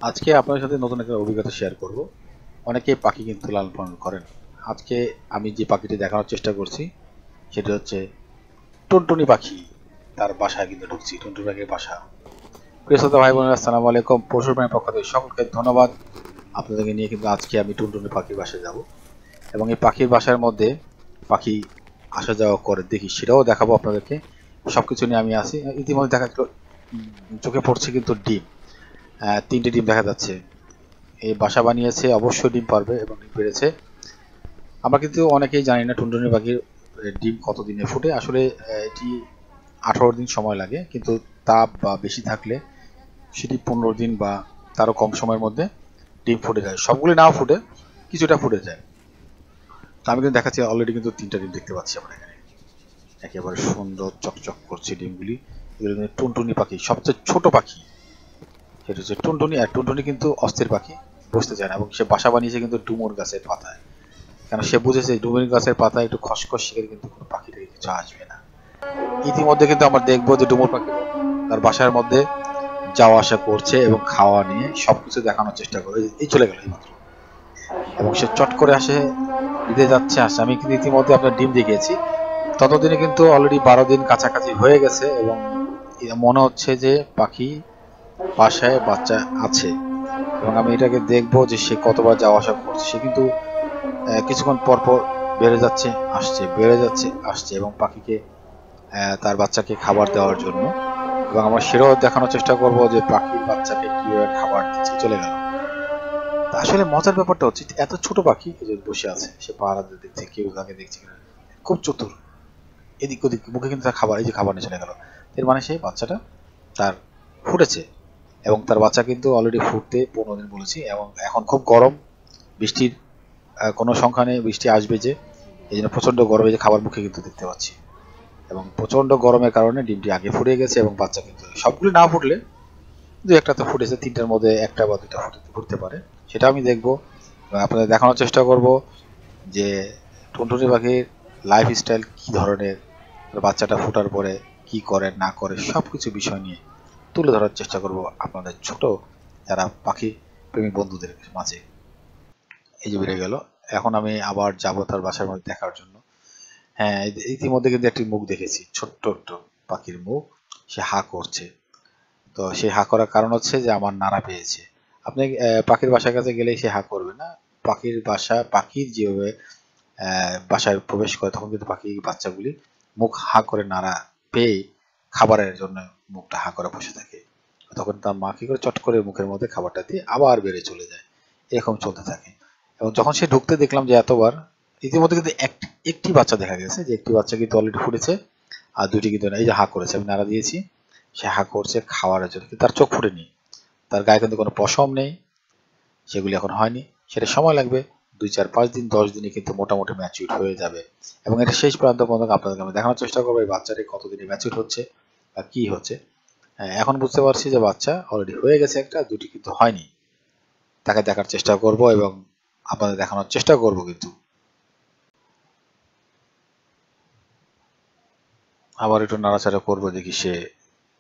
আজকে আপনার সাথে নতুন একটা অভিজ্ঞতা শেয়ার করব। অনেকে পাখি কিন্তু লালন পালন করেন। আজকে আমি যে পাখিটি দেখানোর চেষ্টা করছি সেটি হচ্ছে টুনটুনি পাখি। তার বাসায় কিন্তু ঢুকছি, টুনটুনি পাখির বাসা। প্রিয় শ্রোতা ভাই বোনেরা, আসসালামু আলাইকুম। পশুর প্রাণীর পক্ষ থেকে সকলকে ধন্যবাদ। আপনাদেরকে নিয়ে কিন্তু আজকে আমি টুনটুনি পাখির বাসায় যাব এবং এই পাখির বাসার মধ্যে পাখি আসা যাওয়া করে দেখি, সেটাও দেখাবো আপনাদেরকে। সবকিছু নিয়ে আমি আসি। ইতিমধ্যে দেখা চোখে পড়ছে কিন্তু ডিম, 3টে ডিম দেখা যাচ্ছে। এই বাসা বানিয়েছে, অবশ্যই ডিম পারবে এবং ডিম পেড়েছে। আমরা কিন্তু অনেকেই জানি না টুনটুনি পাখির ডিম কতদিনে ফুটে। আসলে এটি 18 দিন সময় লাগে, কিন্তু তাপ বা বেশি থাকলে সেটি 15 দিন বা তারও কম সময়ের মধ্যে ডিম ফুটে যায়। সবগুলি নাও ফুটে, কিছুটা ফুটে যায়। তো আমি কিন্তু দেখাচ্ছি, অলরেডি কিন্তু 3টা ডিম দেখতে পাচ্ছি আমরা এখানে। একেবারে সুন্দর চকচক করছে ডিমগুলি। এগুলো কিন্তু টুনটুনি পাখি, সবচেয়ে ছোট পাখি সেটা হচ্ছে টুনটুনি। আর টুনটুনি কিন্তু অস্থির পাখি, বসতে চায় না এবং সে বাসা বানিয়েছে কিন্তু ডুমুর গাছের পাতায়। কারণ সে বুঝেছে ডুমুর গাছের পাতায় একটু খসখস শিখে কিন্তু কোনো পাখিটাকে কিছু আসবে না। ইতিমধ্যে কিন্তু আমরা দেখবো যে ডুমুর পাখি তার বাসার মধ্যে যাওয়া আসা করছে এবং খাওয়া নিয়ে সবকিছু দেখানোর চেষ্টা করে। এই চলে গেল এইমাত্র, এবং সে চট করে আসে, দিতে যাচ্ছে আসে। আমি কিন্তু ইতিমধ্যে আপনার ডিম দেখিয়েছি, ততদিনে কিন্তু অলরেডি 12 দিন কাছাকাছি হয়ে গেছে এবং মনে হচ্ছে যে পাখি বাসায় বাচ্চা আছে। এবং আমি এটাকে দেখবো যে সে কতবার যাওয়া আসা করছে। সে কিন্তু কিছুক্ষণ পর পর বেড়ে যাচ্ছে, আসছে, বেড়ে যাচ্ছে, আসছে, এবং পাখিকে তার বাচ্চাকে খাবার দেওয়ার জন্য। এবং আমরা সেটাও দেখানোর চেষ্টা করব যে পাখির বাচ্চাকে কিভাবে খাবার দিচ্ছে। চলে গেল। আসলে মজার ব্যাপারটা হচ্ছে, এত ছোট পাখি এই যে বসে আছে, সে পাহারা দেখছে, কেউ তাকে দেখছে কিনা। খুব চতুর, এদিক ওদিক মুখে কিন্তু তার খাবার, এই যে খাবার নিয়ে চলে গেল। এর মানে সেই বাচ্চাটা তার ফুটেছে এবং তার বাচ্চা কিন্তু অলরেডি ফুটতে 15 দিন বলেছি। এবং এখন খুব গরম, বৃষ্টির কোনো সংখ্যা নেই, বৃষ্টি আসবে যে, এই জন্য প্রচন্ড গরমে যে খাবার মুখে কিন্তু দেখতে পাচ্ছি। এবং প্রচন্ড গরমের কারণে ডিমটি আগে ফুটে গেছে এবং বাচ্চা কিন্তু সবগুলো না ফুটলে দু একটা তো ফুটেছে, 3টার মধ্যে একটা বা দুটা ফুটতে পারে। সেটা আমি দেখবো এবং আপনাদের দেখানোর চেষ্টা করব যে টুনটুনি পাখির লাইফ স্টাইল কি ধরনের, বাচ্চাটা ফোটার পরে কি করে না করে সবকিছু বিষয় নিয়ে তুলে ধরার চেষ্টা করব আপনাদের ছোট যারা পাখি প্রেমী বন্ধুদের মাঝে। এই যে বেড়ে গেল। এখন আমি আবার যাবো তার বাসার মধ্যে দেখার জন্য। হ্যাঁ, ইতিমধ্যে কিন্তু একটি মুখ দেখেছি, ছোট্ট একটু পাখির মুখ। সে হা করছে। তো সে হা করার কারণ হচ্ছে যে আমার নাড়া পেয়েছে। আপনি পাখির বাসার কাছে গেলেই সে হা করবে না। পাখির বাসা, পাখির যেভাবে বাসায় প্রবেশ করে তখন কিন্তু পাখি বাচ্চাগুলি মুখ হা করে নাড়া পেয়ে খাবারের জন্য মুখটা হা করে বসে থাকে। তখন তার মা কি করে, চট করে মুখের মধ্যে খাবারটা দিয়ে আবার বেড়ে চলে যায়। এরকম চলতে থাকে। এবং যখন সে ঢুকতে দেখলাম যে এতবার, ইতিমধ্যে কিন্তু একটি বাচ্চা দেখা গেছে, যে একটি বাচ্চা কিন্তু অলরেডি ফুটেছে, আর দুটি কিন্তু না। এই যে হা করেছে, আমি নাড়া দিয়েছি, সে হা করছে খাওয়ার জন্য, কিন্তু তার চোখ ফুটেনি, তার গায়ে কিন্তু কোনো পশম নেই, সেগুলি এখন হয়নি। সেটা সময় লাগবে, 2, 4, 5 দিন, 10 দিনে কিন্তু মোটামুটি ম্যাচিউর হয়ে যাবে। এবং এটা শেষ প্রান্ত পর্যন্ত আপনাদেরকে আমি দেখানোর চেষ্টা করবো এই বাচ্চাটি কতদিনে ম্যাচিউর হচ্ছে বা কি হচ্ছে। হ্যাঁ, এখন বুঝতে পারছি যে বাচ্চা অলরেডি হয়ে গেছে একটা, দুটি কিন্তু হয়নি। তাকে দেখার চেষ্টা করব এবং আপনাদের দেখানোর চেষ্টা করব কিন্তু। আবার একটু নাড়াচাড়া করবো, দেখি সে,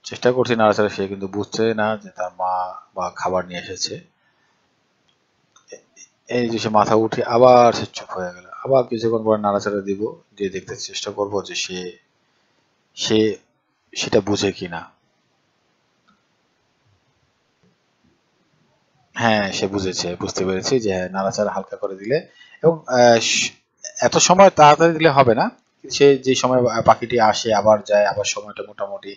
চেষ্টা করছি নাড়াচাড়া, সে কিন্তু বুঝছে না যে তার মা বা খাবার নিয়ে এসেছে। এই যে সে মাথা উঠে আবার সে চুপ হয়ে গেল। আবার কিছুক্ষণ পরে নাড়াচাড়া দিব, দিয়ে দেখতে চেষ্টা করব যে সে সে সেটা বুঝে কিনা। হ্যাঁ, সে বুঝেছে, বুঝতে পেরেছি যে হ্যাঁ, নাড়াচাড়া হালকা করে দিলে এবং এত সময় তাড়াতাড়ি দিলে হবে না। সে যে সময় পাখিটি আসে আবার যায়, আবার সময়টা মোটামুটি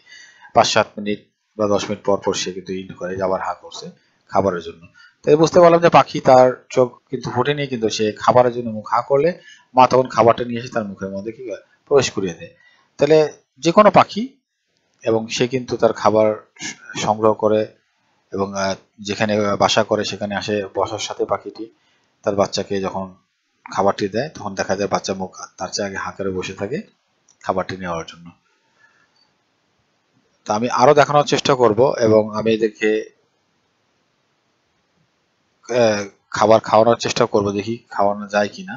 5-7 মিনিট বা 10 মিনিট পর পর সে কিন্তু ইন করে যে আবার হা করছে খাবারের জন্য। তাই বুঝতে পারলাম যে পাখি তার চোখ কিন্তু ফুটেনি, কিন্তু সে খাবারের জন্য মুখ হা করলে মা তখন খাবারটা নিয়ে এসে তার মুখের মধ্যে কি করে প্রবেশ করিয়ে দেয়। তাহলে যে কোনো পাখি, এবং সে কিন্তু তার খাবার সংগ্রহ করে এবং যেখানে বাসা করে সেখানে আসে বসার সাথে পাখিটি তার বাচ্চাকে যখন খাবারটি দেয়, তখন দেখা যায় বাচ্চা মুখ তার চেয়ে আগে হাঁ করে বসে থাকে খাবারটি নেওয়ার জন্য। তো আমি আরো দেখানোর চেষ্টা করব এবং আমি এদেরকে খাবার খাওয়ানোর চেষ্টা করব, দেখি খাওয়ানো যায় কিনা।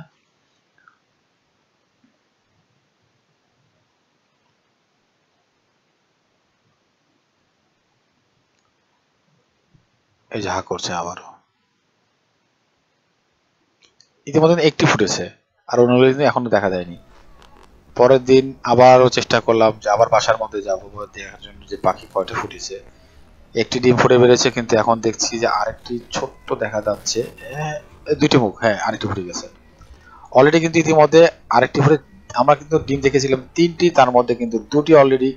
এই যে হা করছে আবারও। ইতিমধ্যে একটি ফুটেছে, আর অন্যগুলো কিন্তু এখনো দেখা যায়নি। পরের দিন আবারও চেষ্টা করলাম যে আবার বাসার মধ্যে যাবো দেখার জন্য যে পাখি কয়টা ফুটেছে। একটি ডিম ফুটে বেড়েছে, কিন্তু এখন দেখছি যে আরেকটি ছোট্ট দেখা যাচ্ছে। দুইটি মুখ, হ্যাঁ আরেকটি ফুটে গেছে অলরেডি। কিন্তু ইতিমধ্যে আরেকটি ফুটে, আমরা কিন্তু ডিম দেখেছিলাম 3টি, তার মধ্যে কিন্তু 2টি অলরেডি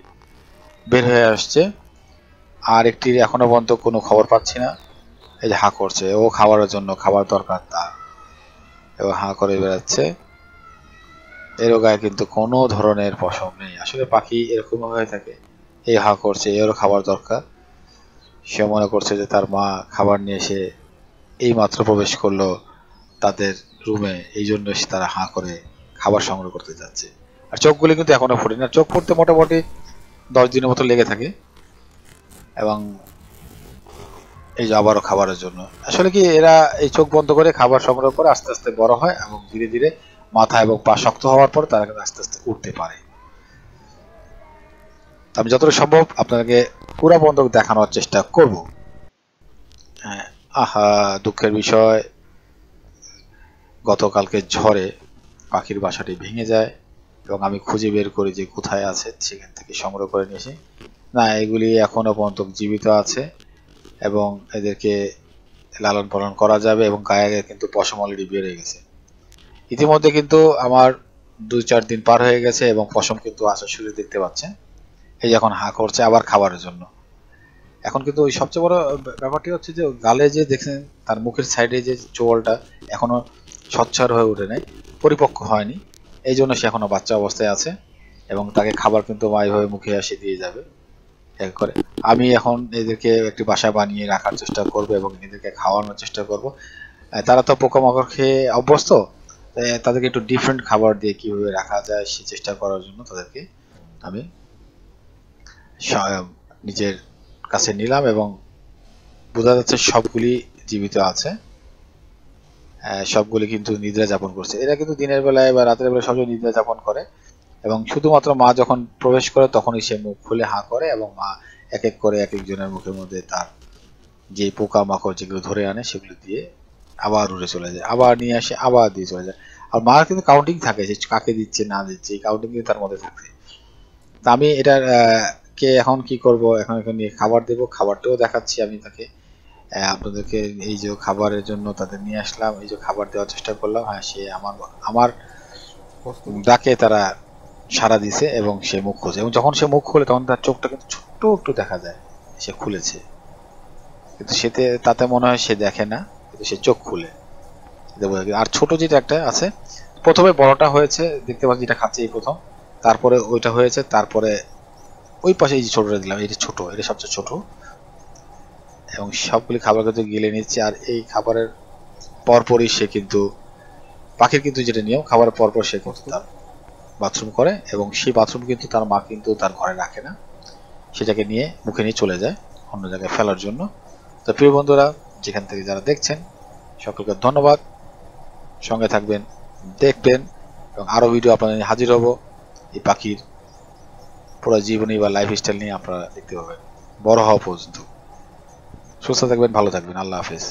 বের হয়ে আসছে, আর একটির এখনো পর্যন্ত কোনো খবর পাচ্ছি না। এই যে হা করছে, ও খাবারের জন্য খাবার দরকার তার, এবং হা করে বেড়াচ্ছে। এরও গায়ে কিন্তু কোনো ধরনের পশম নেই। আসলে পাখি এরকম হয়ে থাকে, এই হা করছে, এরও খাবার দরকার। সে মনে করছে যে তার মা খাবার নিয়ে এসে এই মাত্র প্রবেশ করলো তাদের রুমে, এই জন্য তারা হা করে খাবার সংগ্রহ করতে যাচ্ছে। আর চোখগুলি কিন্তু এখনো ফোটে না, চোখ ফুটতে মোটামুটি 10 দিনের মতো লেগে থাকে। এবং এই যে আবারও খাবারের জন্য, আসলে কি এরা এই চোখ বন্ধ করে খাবার সংগ্রহ করে আস্তে আস্তে বড় হয়, এবং ধীরে ধীরে মাথা এবং পা শক্ত হওয়ার পর তারা কিন্তু আস্তে আস্তে উঠতে পারে। আমি যতটা সম্ভব আপনাকে পুরা বন্ধ দেখানোর চেষ্টা করব। হ্যাঁ, আহা দুঃখের বিষয়, গতকালকে ঝড়ে পাখির বাসাটি ভেঙে যায়, এবং আমি খুঁজে বের করি যে কোথায় আছে, সেখান থেকে সংগ্রহ করে নিয়ে এসে, না এগুলি এখনো পর্যন্ত জীবিত আছে, এবং এদেরকে লালন পালন করা যাবে, এবং গায়ে কিন্তু পশম অলরেডি বেড়ে গেছে। ইতিমধ্যে কিন্তু আমার 2-4 দিন পার হয়ে গেছে, এবং পশম কিন্তু আসা শুরু দেখতে পাচ্ছেন। এই যে এখন হা করছে আবার খাবারের জন্য। এখন কিন্তু ওই সবচেয়ে বড় ব্যাপারটি হচ্ছে যে গালে যে দেখছেন তার মুখের সাইডে যে চোয়ালটা এখনো স্বচ্ছর হয়ে ওঠে নাই, পরিপক্ক হয়নি, এই জন্য সে এখনো বাচ্চা অবস্থায় আছে, এবং তাকে খাবার কিন্তু মা এইভাবে মুখে আসে দিয়ে যাবে এক করে। আমি এখন এদেরকে একটি বাসা বানিয়ে রাখার চেষ্টা করব, এবং এদেরকে খাওয়ানোর চেষ্টা করব। তারা তো পোকামাকড় খেয়ে অভ্যস্ত, তাদেরকে একটু ডিফারেন্ট খাবার দিয়ে কিভাবে রাখা যায় সে চেষ্টা করার জন্য তাদেরকে আমি নিজের কাছে নিলাম, এবং বোঝা যাচ্ছে সবগুলি জীবিত আছে। সবগুলি কিন্তু নিদ্রা যাপন করছে। এরা কিন্তু দিনের বেলায় বা রাতের বেলায় সবসময় নিদ্রা যাপন করে, এবং শুধুমাত্র মা যখন প্রবেশ করে তখনই সে মুখ খুলে হা করে, এবং মা এক এক করে এক একজনের মুখের মধ্যে তার যে পোকা মাকড় যেগুলো ধরে আনে সেগুলো দিয়ে আবার উড়ে চলে যায়, আবার নিয়ে আসে, আবার দিয়ে চলে যায়। আর মার কিন্তু কাউন্টিং থাকে যে কাকে দিচ্ছে না দিচ্ছে, এই কাউন্টিং কিন্তু তার মধ্যে থাকে। তা আমি এটার কে এখন কি করব, এখন এখানে খাবার দেবো, খাবারটাও দেখাচ্ছি আমি তাকে। আপনাদেরকে এই যে খাবারের জন্য তাদের নিয়ে আসলাম, এই যে খাবার দেওয়ার চেষ্টা করলাম। হ্যাঁ, সে আমার আমার ডাকে তারা সাড়া দিছে, এবং সে মুখ খুঁজে, এবং যখন সে মুখ খুলে তখন তার চোখটা কিন্তু ছোট্ট একটু দেখা যায়, সে খুলেছে। কিন্তু সেতে তাতে মনে হয় সে দেখে না, কিন্তু সে চোখ খুলে। আর ছোট যেটা একটা আছে, প্রথমে বড়টা হয়েছে দেখতে পাচ্ছি, যেটা খাচ্ছে এই প্রথম, তারপরে ওইটা হয়েছে, তারপরে ওই পাশে এই যে ছোটটা দিলাম, এটা ছোট, এটা সবচেয়ে ছোট, এবং সবগুলি খাবার কিন্তু গিলে নিচ্ছে। আর এই খাবারের পরপরই সে কিন্তু, পাখির কিন্তু যেটা নিয়ম, খাবারের পরপর সে কিন্তু তার বাথরুম করে, এবং সেই বাথরুম কিন্তু তার মা কিন্তু তার ঘরে রাখে না, সেটাকে নিয়ে মুখে নিয়ে চলে যায় অন্য জায়গায় ফেলার জন্য। তো প্রিয় বন্ধুরা, যেখান থেকে যারা দেখছেন সকলকে ধন্যবাদ, সঙ্গে থাকবেন, দেখবেন, এবং আরও ভিডিও আপনাদের নিয়ে হাজির হব। এই পাখির পুরো জীবনী বা লাইফ স্টাইল নিয়ে আপনারা দেখতে পাবেন বড় হওয়া পর্যন্ত। সুস্থ থাকবেন, ভালো থাকবেন, আল্লাহ হাফেজ।